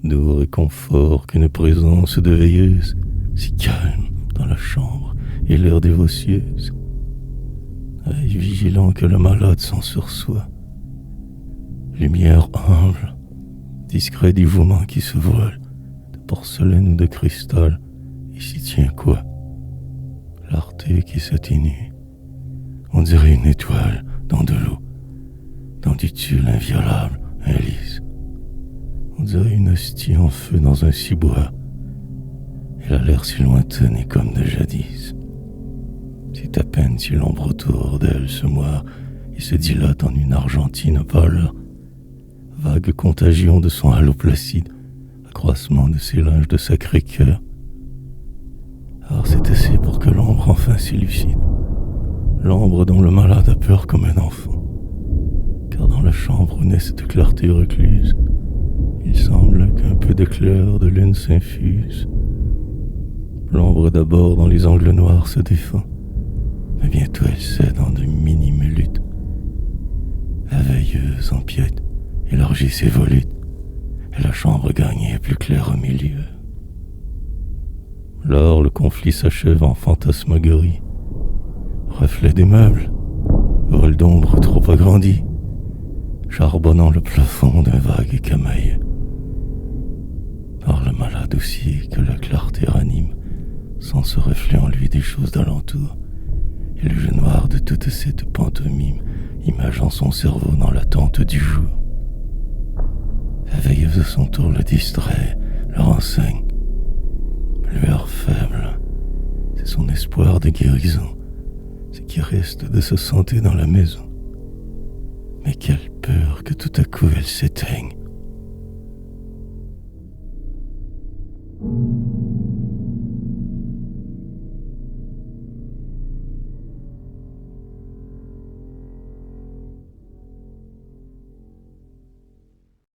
doux réconfort qu'une présence de veilleuse, si calme dans la chambre et l'air dévotieuse. Œil vigilant que le malade sans sursoit, lumière humble, discret dévouement qui se voile, de porcelaine ou de cristal, ici tient quoi? L'arté qui s'atténue, on dirait une étoile dans de l'eau, dans du tulle inviolable, un lys. On dirait une hostie en feu dans un ciboire. Elle a l'air si lointaine et comme de jadis. C'est à peine si l'ombre autour d'elle se moire et se dilate en une argentine pâleur. Vague contagion de son halo placide, accroissement de ses linges de sacré cœur. Alors c'est assez pour que l'ombre enfin s'élucide. L'ombre dont le malade a peur comme un enfant. Car dans la chambre où naît cette clarté recluse, il semble qu'un peu d'éclair de lune s'infuse. L'ombre d'abord dans les angles noirs se défend, mais bientôt elle cède en de minimes luttes. La veilleuse empiète, élargit ses volutes, et la chambre gagne est plus claire au milieu. Lors le conflit s'achève en fantasmagorie. Reflet des meubles, vol d'ombre trop agrandi, charbonnant le plafond d'un vague camail. Par le malade aussi que la clarté ranime, sans ce reflet en lui des choses d'alentour, et le jeu noir de toute cette pantomime imageant son cerveau dans l'attente du jour. La veilleuse à son tour le distrait, le renseigne. Lueur faible, c'est son espoir de guérison, ce qui reste de se sentir dans la maison. Mais quelle peur que tout à coup elle s'éteigne.